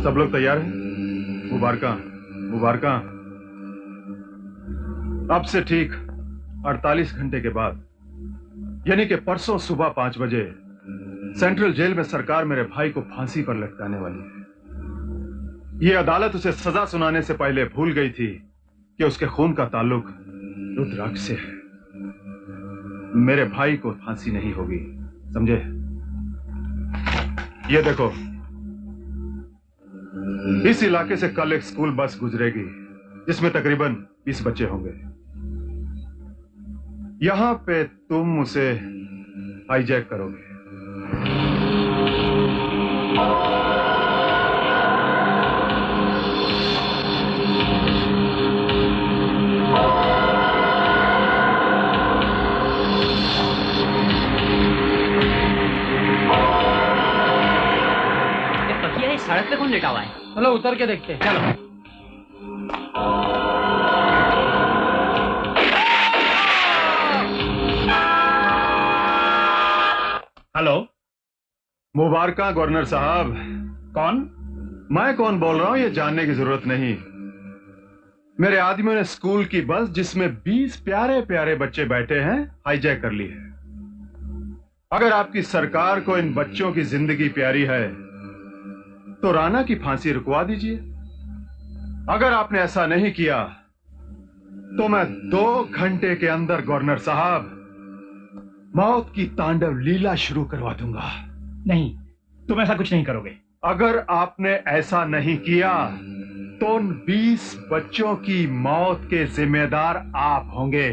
सब लोग तैयार हैं? मुबारका मुबारका। अब से ठीक 48 घंटे के बाद, यानी कि परसों सुबह 5 बजे सेंट्रल जेल में सरकार मेरे भाई को फांसी पर लटकाने वाली है। यह अदालत उसे सजा सुनाने से पहले भूल गई थी कि उसके खून का ताल्लुक रुद्राक्ष से है। मेरे भाई को फांसी नहीं होगी, समझे? ये देखो, इस इलाके से कल एक स्कूल बस गुजरेगी जिसमें तकरीबन 20 बच्चे होंगे। यहां पे तुम उसे हाईजैक करोगे। सड़क पे कौन लेटा हुआ है? चलो उतर के देखते हैं। चलो। हेलो, मुबारका गवर्नर साहब। कौन? मैं कौन बोल रहा हूं ये जानने की जरूरत नहीं। मेरे आदमियों ने स्कूल की बस जिसमें 20 प्यारे प्यारे बच्चे बैठे हैं हाईजैक कर ली है। अगर आपकी सरकार को इन बच्चों की जिंदगी प्यारी है तो राणा की फांसी रुकवा दीजिए। अगर आपने ऐसा नहीं किया तो मैं 2 घंटे के अंदर गवर्नर साहब मौत की तांडव लीला शुरू करवा दूंगा। नहीं, तुम ऐसा कुछ नहीं करोगे। अगर आपने ऐसा नहीं किया तो उन 20 बच्चों की मौत के जिम्मेदार आप होंगे,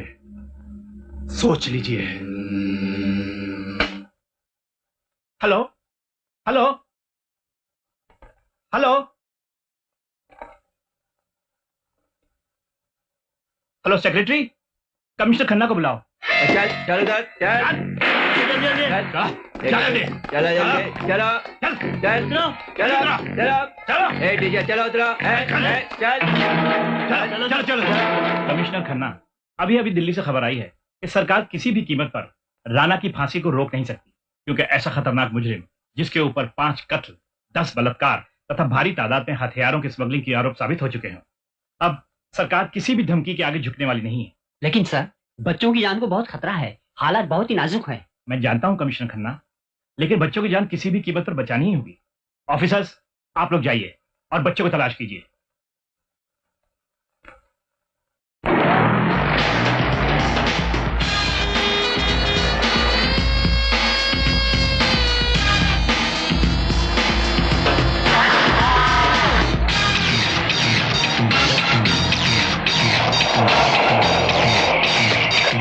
सोच लीजिए। Hello hello hello hello secretary, commissioner Khanna को बुलाओ। चल चल चल चल चलो। कमिश्नर खन्ना, अभी अभी दिल्ली से खबर आई है कि सरकार किसी भी कीमत पर राणा की फांसी को रोक नहीं सकती, क्योंकि ऐसा खतरनाक मुजरिम जिसके ऊपर 5 कत्ल, 10 बलात्कार तथा भारी तादाद में हथियारों की स्मगलिंग के आरोप साबित हो चुके हैं, अब सरकार किसी भी धमकी के आगे झुकने वाली नहीं है। लेकिन सर, बच्चों की जान को बहुत खतरा है, हालात बहुत ही नाजुक है। मैं जानता हूं कमिश्नर खन्ना, लेकिन बच्चों की जान किसी भी कीमत पर बचानी ही होगी। ऑफिसर्स, आप लोग जाइए और बच्चों को तलाश कीजिए।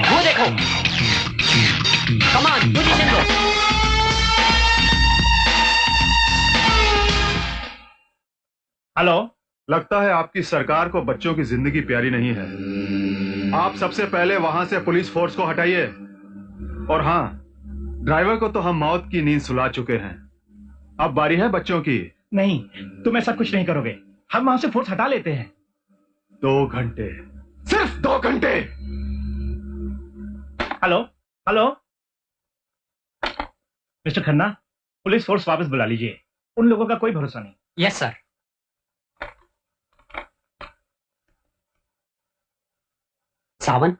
वो देखो, कमान पोजीशन लो। हेलो, लगता है आपकी सरकार को बच्चों की जिंदगी प्यारी नहीं है। आप सबसे पहले वहां से पुलिस फोर्स को हटाइए। और हां, ड्राइवर को तो हम मौत की नींद सुला चुके हैं, अब बारी है बच्चों की। नहीं, तुम ऐसा कुछ नहीं करोगे। हम वहां से फोर्स हटा लेते हैं। 2 घंटे, सिर्फ 2 घंटे। Hello hello mister Khanna, police force वापस बुला लीजिए। उन लोगों का कोई भरोसा नहीं। Yes sir. Sawan,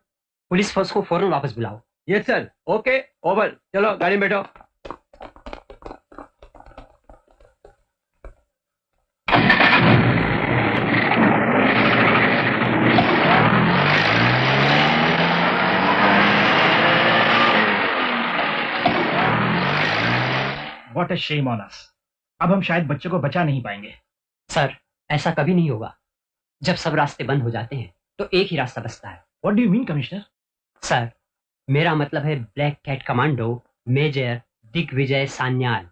police force को फौरन वापस बुलाओ। Yes sir. Okay, over. चलो गाड़ी में बैठो। What a shame on us. अब हम शायद बच्चों को बचा नहीं पाएंगे। सर, ऐसा कभी नहीं होगा। जब सब रास्ते बंद हो जाते हैं तो एक ही रास्ता बचता है। What do you mean, commissioner? Sir, मेरा मतलब है black cat commando major Digvijay Sanyal.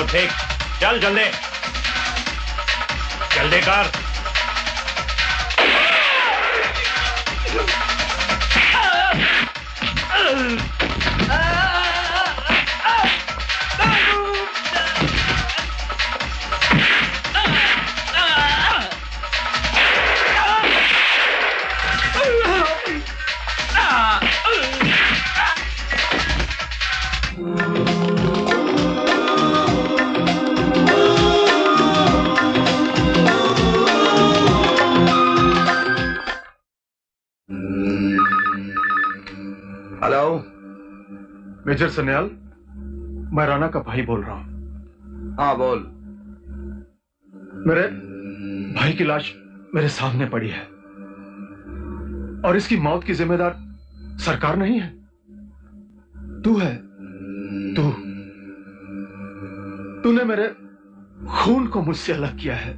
चल फेंक, चल जल्दी, जल्दी कर। हेलो, मेजर सन्याल, मैं राणा का भाई बोल रहा हूं। हाँ बोल। मेरे भाई की लाश मेरे सामने पड़ी है और इसकी मौत की जिम्मेदार सरकार नहीं है, तू है। तूने मेरे खून को मुझसे अलग किया है।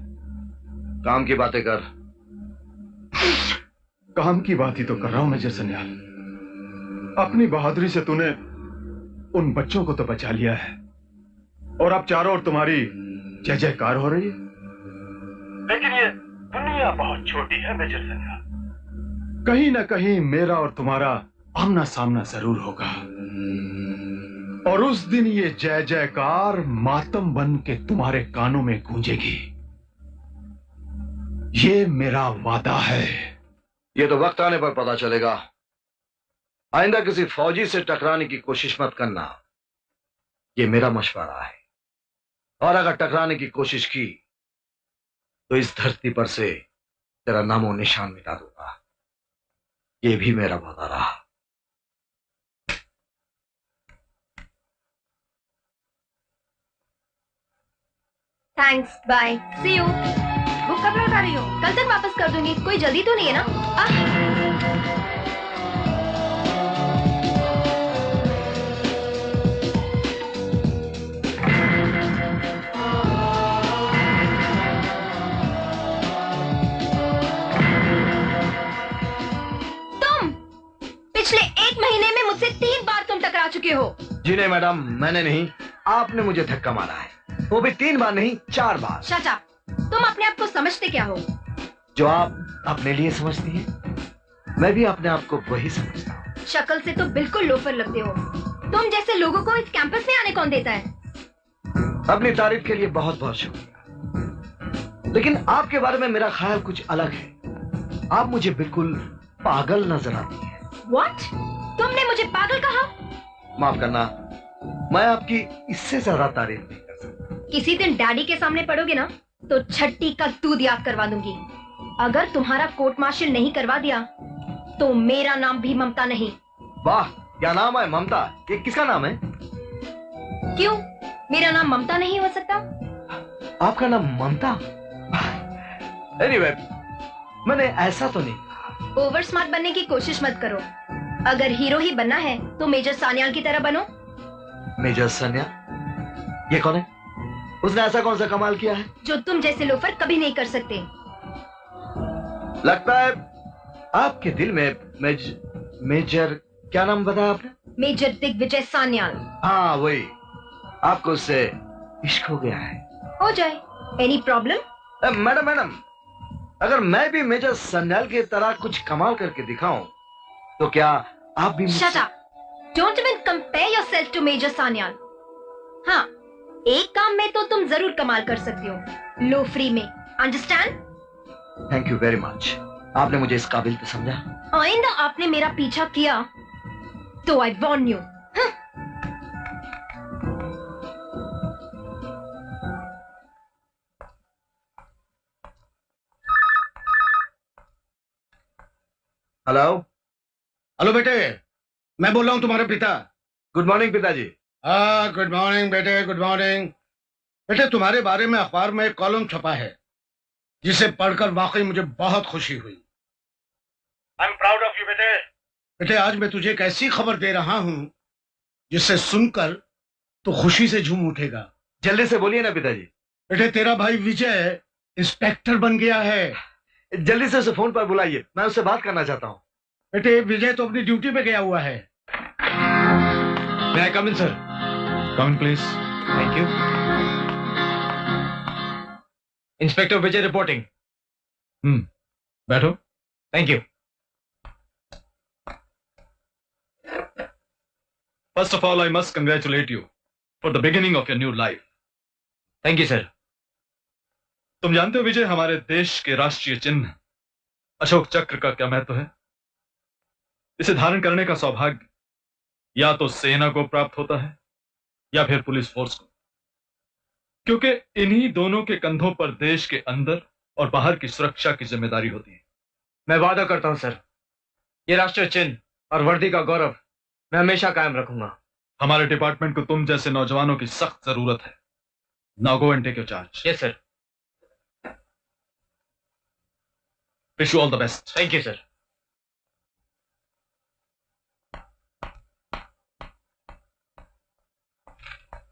काम की बातें कर। काम की बात ही तो कर रहा हूं मेजर सन्याल। अपनी बहादुरी से तूने उन बच्चों को तो बचा लिया है और अब चारों ओर तुम्हारी जय जयकार हो रही है, लेकिन ये दुनिया बहुत छोटी है मेजर सन्याल। कहीं ना कहीं मेरा और तुम्हारा आमना सामना जरूर होगा और उस दिन ये जय जयकार मातम बन के तुम्हारे कानों में गूंजेगी। ये मेरा वादा है। ये तो वक्त आने पर पता चलेगा। आइंदा किसी फौजी से टकराने की कोशिश मत करना, ये मेरा मशवरा है। और अगर टकराने की कोशिश की तो इस धरती पर से तेरा नामो निशान मिटा दूंगा। ये भी मेरा वादा रहा। Thanks, bye, see you. Book कब लौटा रही हो? कल तक वापस कर दूंगी, कोई जल्दी तो नहीं है ना? तुम पिछले 1 महीने में मुझसे 3 बार तुम टकरा चुके हो। जी नहीं मैडम, मैंने नहीं, आपने मुझे धक्का मारा है, वो भी 3 बार नहीं 4 बार। Shut up. तुम अपने आप को समझते क्या हो? जो आप अपने लिए समझती हैं, मैं भी अपने आप को वही समझता हूँ। शक्ल से तो बिल्कुल लोफर लगते हो। तुम जैसे लोगों को इस कैंपस में आने कौन देता है? अपनी तारीफ के लिए बहुत बहुत शुक्रिया, लेकिन आपके बारे में मेरा ख्याल कुछ अलग है। आप मुझे बिल्कुल पागल नजर आती हैं। What? तुमने मुझे पागल कहा? माफ करना, मैं आपकी इससे ज्यादा तारीफ नहीं कर सकता। किसी दिन डैडी के सामने पड़ोगे ना तो छट्टी का दूध याद करवा दूंगी। अगर तुम्हारा कोर्ट मार्शल नहीं करवा दिया तो मेरा नाम भी ममता नहीं। वाह, क्या नाम है? ममता? ये किसका नाम है? क्यों, मेरा नाम ममता नहीं हो सकता? आपका नाम ममता? एनीवे, मैंने ऐसा तो नहीं कहा। ओवर स्मार्ट बनने की कोशिश मत करो। अगर हीरो ही बनना है तो मेजर सान्याल की तरह बनो। मेजर सन्या? ये कौन है? उसने ऐसा कौन सा कमाल किया है जो तुम जैसे लोफर कभी नहीं कर सकते? लगता है आपके दिल में मेजर क्या नाम बताया आपने? मेजर दिग्विजय सान्याल। हाँ वही। आपको उससे इश्क हो गया है? हो जाए, एनी प्रॉब्लम? मैडम मैडम, अगर मैं भी मेजर सन्याल की तरह कुछ कमाल करके दिखाऊं तो क्या आप भी shut up. Don't even compare yourself to major Sanyal. हाँ, एक काम में तो तुम जरूर कमाल कर सकती हो, लोफरी में। Understand? Thank you very much. आपने मुझे इस काबिल तो समझा। आइंदा आपने मेरा पीछा किया तो आई वॉर्न यू। हेलो। हेलो बेटे, मैं बोल रहा हूँ तुम्हारे पिता। गुड मॉर्निंग पिताजी। हाँ, गुड मॉर्निंग बेटे, गुड मॉर्निंग। बेटे, तुम्हारे बारे में अखबार में एक कॉलम छपा है जिसे पढ़कर वाकई मुझे बहुत खुशी हुई। I am proud of you बेटे। बेटे, आज मैं तुझे एक ऐसी खबर दे रहा हूँ जिसे सुनकर तो खुशी से झूम उठेगा। जल्दी से बोलिए ना पिताजी। बेटे, तेरा भाई विजय इंस्पेक्टर बन गया है। जल्दी से उसे फोन पर बुलाइए, मैं उससे बात करना चाहता हूँ। बेटे, विजय तो अपनी ड्यूटी पे गया हुआ है। May I come in, sir? Come in please. Thank you. Inspector Vijay reporting. बैठो। Thank you. First of all I must congratulate you for the beginning of your new life. Thank you sir. तुम जानते हो विजय, हमारे देश के राष्ट्रीय चिन्ह अशोक चक्र का क्या महत्व है? इसे धारण करने का सौभाग्य या तो सेना को प्राप्त होता है या फिर पुलिस फोर्स को, क्योंकि इन्हीं दोनों के कंधों पर देश के अंदर और बाहर की सुरक्षा की जिम्मेदारी होती है। मैं वादा करता हूं सर, ये राष्ट्रीय चिन्ह और वर्दी का गौरव मैं हमेशा कायम रखूंगा। हमारे डिपार्टमेंट को तुम जैसे नौजवानों की सख्त जरूरत है। Now go and take your charge. Yes sir. Wish you all the best. Thank you sir.